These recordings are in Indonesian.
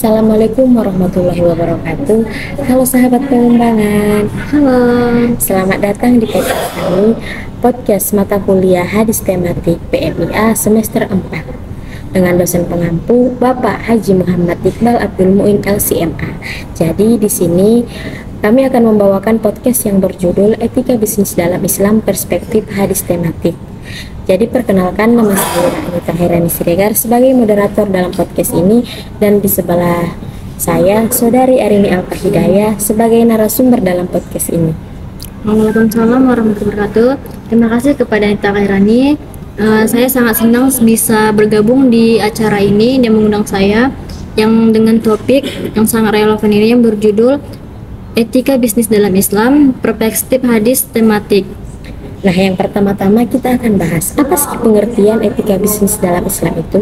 Assalamualaikum warahmatullahi wabarakatuh. Halo sahabat pengembangan. Halo. Selamat datang di podcast kami, podcast mata kuliah hadis tematik PMIA semester 4 dengan dosen pengampu Bapak Haji Muhammad Iqbal Abdul Muin LCMA. Jadi di sini kami akan membawakan podcast yang berjudul Etika Bisnis dalam Islam Perspektif Hadis Tematik. Jadi perkenalkan, nama saya Anita Herani Siregar sebagai moderator dalam podcast ini, dan di sebelah saya Saudari Arini Alfa-Hidayah sebagai narasumber dalam podcast ini. Waalaikumsalam warahmatullahi wabarakatuh. Terima kasih kepada Anita Herani. Saya sangat senang bisa bergabung di acara ini dan mengundang saya yang dengan topik yang sangat relevan ini yang berjudul Etika Bisnis dalam Islam Perspektif Hadis Tematik. Nah, yang pertama-tama kita akan bahas apa sih pengertian etika bisnis dalam Islam itu.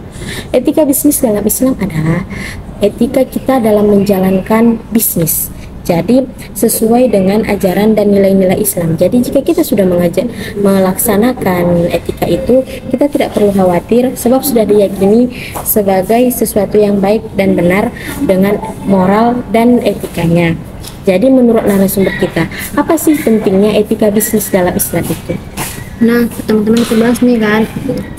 Etika bisnis dalam Islam adalah etika kita dalam menjalankan bisnis. Jadi sesuai dengan ajaran dan nilai-nilai Islam. Jadi jika kita sudah melaksanakan etika itu, kita tidak perlu khawatir sebab sudah diyakini sebagai sesuatu yang baik dan benar dengan moral dan etikanya. Jadi menurut narasumber kita, apa sih pentingnya etika bisnis dalam Islam itu? Nah, teman-teman kita bahas nih kan,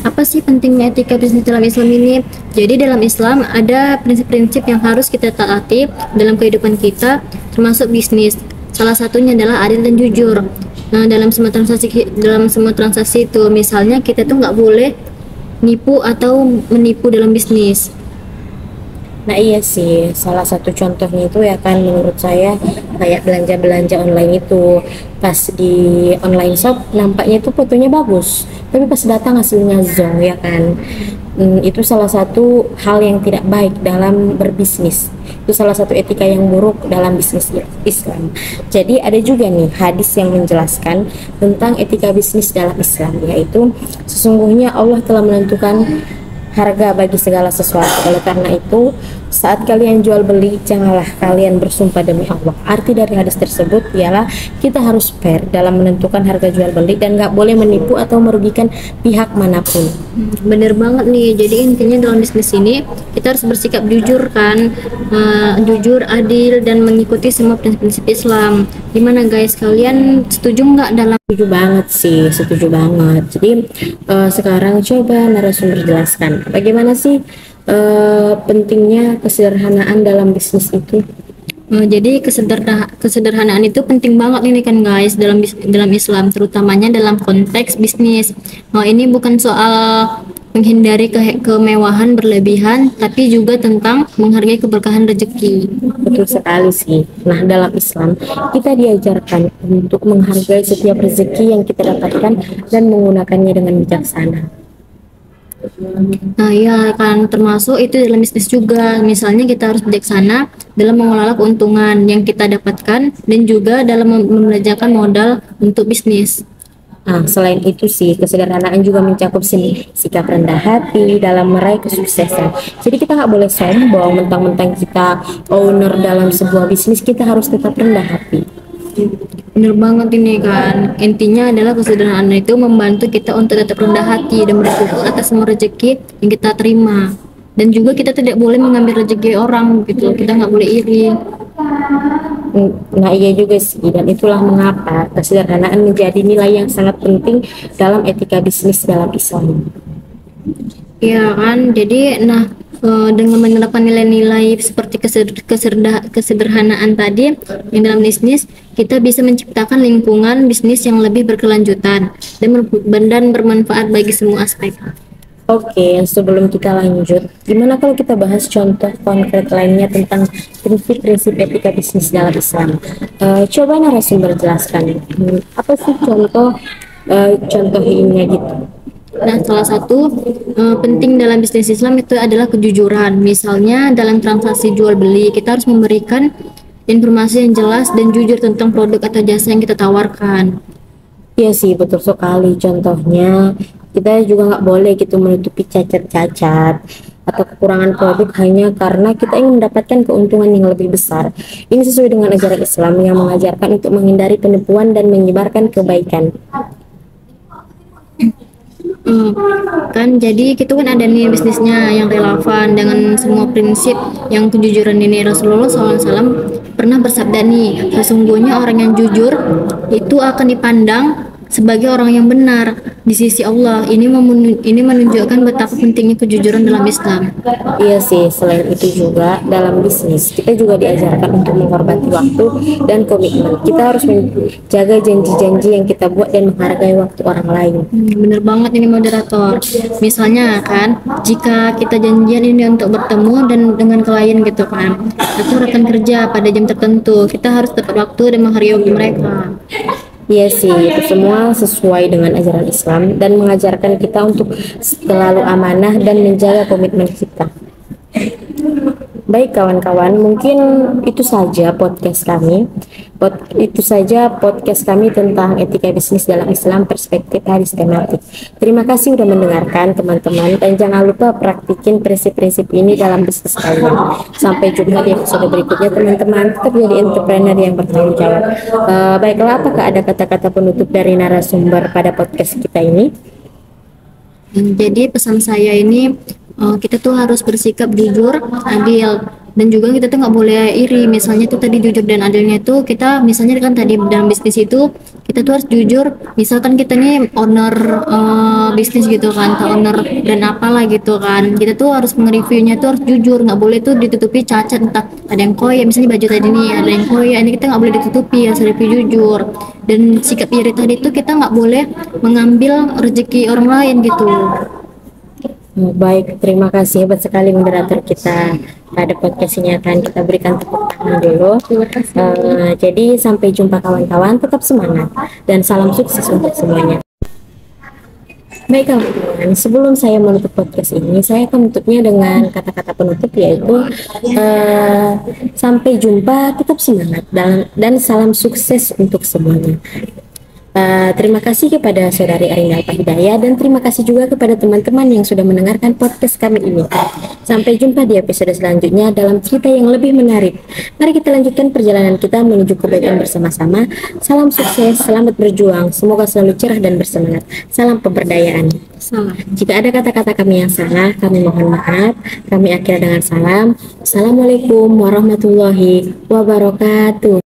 apa sih pentingnya etika bisnis dalam Islam ini? Jadi dalam Islam ada prinsip-prinsip yang harus kita taati dalam kehidupan kita, termasuk bisnis. Salah satunya adalah adil dan jujur. Nah, dalam semua transaksi itu, misalnya kita tuh nggak boleh nipu atau menipu dalam bisnis. Nah iya sih, salah satu contohnya itu ya kan menurut saya kayak belanja-belanja online itu. Pas di online shop nampaknya itu fotonya bagus, tapi pas datang hasilnya zonk ya kan. Itu salah satu hal yang tidak baik dalam berbisnis. Itu salah satu etika yang buruk dalam bisnis Islam. Jadi ada juga nih hadis yang menjelaskan tentang etika bisnis dalam Islam, yaitu sesungguhnya Allah telah menentukan harga bagi segala sesuatu. Oleh karena itu, saat kalian jual beli, janganlah kalian bersumpah demi Allah. Arti dari hadis tersebut ialah kita harus fair dalam menentukan harga jual beli dan nggak boleh menipu atau merugikan pihak manapun. Bener banget nih. Jadi intinya dalam bisnis ini kita harus bersikap jujur kan, jujur, adil, dan mengikuti semua prinsip-prinsip Islam. Gimana guys, kalian setuju nggak dalam? Setuju banget sih, setuju banget. Jadi sekarang coba narasumber jelaskan bagaimana sih pentingnya kesederhanaan dalam bisnis itu. Jadi kesederhanaan itu penting banget ini kan guys dalam Islam, terutamanya dalam konteks bisnis. Ini bukan soal menghindari kemewahan berlebihan, tapi juga tentang menghargai keberkahan rezeki. Betul sekali sih. Nah, dalam Islam kita diajarkan untuk menghargai setiap rezeki yang kita dapatkan dan menggunakannya dengan bijaksana. Nah ya kan, termasuk itu dalam bisnis juga. Misalnya kita harus bijaksana dalam mengelola keuntungan yang kita dapatkan dan juga dalam membelanjakan modal untuk bisnis. Nah, selain itu sih, kesederhanaan juga mencakup sikap rendah hati dalam meraih kesuksesan. Jadi kita nggak boleh sombong, mentang-mentang kita owner dalam sebuah bisnis, kita harus tetap rendah hati. Bener banget ini kan, intinya adalah kesederhanaan itu membantu kita untuk tetap rendah hati dan bersyukur atas semua rezeki yang kita terima. Dan juga kita tidak boleh mengambil rezeki orang gitu, kita nggak boleh iri. Nah iya juga sih, dan itulah mengapa kesederhanaan menjadi nilai yang sangat penting dalam etika bisnis dalam Islam. Iya kan, jadi dengan menerapkan nilai-nilai seperti kesederhanaan tadi yang dalam bisnis, kita bisa menciptakan lingkungan bisnis yang lebih berkelanjutan dan bermanfaat bagi semua aspek. Oke, sebelum kita lanjut, gimana kalau kita bahas contoh konkret lainnya tentang prinsip-prinsip etika bisnis dalam Islam? Coba narasumber jelaskan, apa sih contoh ininya gitu? Nah, salah satu penting dalam bisnis Islam itu adalah kejujuran. Misalnya dalam transaksi jual beli, kita harus memberikan informasi yang jelas dan jujur tentang produk atau jasa yang kita tawarkan. Iya sih, betul sekali. Contohnya, kita juga nggak boleh gitu menutupi cacat-cacat atau kekurangan produk hanya karena kita ingin mendapatkan keuntungan yang lebih besar. Ini sesuai dengan ajaran Islam yang mengajarkan untuk menghindari penipuan dan menyebarkan kebaikan. Hmm, kan jadi gitu kan ada nih bisnisnya yang relevan dengan semua prinsip yang kejujuran ini. Rasulullah SAW pernah bersabda nih, sesungguhnya orang yang jujur itu akan dipandang sebagai orang yang benar di sisi Allah. Ini menunjukkan betapa pentingnya kejujuran dalam Islam. Iya sih, selain itu juga dalam bisnis kita juga diajarkan untuk menghormati waktu dan komitmen. Kita harus menjaga janji-janji yang kita buat dan menghargai waktu orang lain. Bener banget ini moderator. Misalnya kan, jika kita janjian ini untuk bertemu dan dengan klien gitu kan, atau rekan kerja pada jam tertentu, kita harus tepat waktu dan menghargai waktu mereka. Iya sih, itu semua sesuai dengan ajaran Islam dan mengajarkan kita untuk selalu amanah dan menjaga komitmen kita. Baik kawan-kawan, mungkin itu saja podcast kami. Itu saja podcast kami tentang etika bisnis dalam Islam perspektif hadis tematik. Terima kasih sudah mendengarkan teman-teman, dan jangan lupa praktikin prinsip-prinsip ini dalam bisnis kalian. Sampai jumpa di episode berikutnya teman-teman. Tetap jadi entrepreneur yang bertanggung jawab. Baiklah, apakah ada kata-kata penutup dari narasumber pada podcast kita ini? Jadi pesan saya ini kita tuh harus bersikap jujur, adil, dan juga kita tuh nggak boleh iri. Misalnya tuh tadi jujur dan adilnya itu kita misalnya kan tadi dalam bisnis itu kita tuh harus jujur. Misalkan kita nih owner bisnis gitu kan, atau owner brand apalah gitu kan, kita tuh harus nge-reviewnya tuh harus jujur, nggak boleh tuh ditutupi cacat, entah ada yang koyak misalnya baju tadi nih ada yang koyak, ini kita nggak boleh ditutupi, harus review jujur. Dan sikap iri tadi itu kita nggak boleh mengambil rezeki orang lain gitu. Baik, terima kasih hebat sekali moderator kita pada podcast ini. Akan kita berikan tepuk tangan dulu. Jadi sampai jumpa kawan-kawan, tetap semangat dan salam sukses untuk semuanya. Baik kawan-kawan, sebelum saya menutup podcast ini, saya akan menutupnya dengan kata-kata penutup, yaitu sampai jumpa, tetap semangat dan salam sukses untuk semuanya. Terima kasih kepada Saudari Arinda Alpahidayah, dan terima kasih juga kepada teman-teman yang sudah mendengarkan podcast kami ini. Sampai jumpa di episode selanjutnya dalam cerita yang lebih menarik. Mari kita lanjutkan perjalanan kita menuju kebaikan bersama-sama. Salam sukses, selamat berjuang, semoga selalu cerah dan bersemangat. Salam pemberdayaan. Salam. Jika ada kata-kata kami yang salah, kami mohon maaf. Kami akhiri dengan salam. Assalamualaikum warahmatullahi wabarakatuh.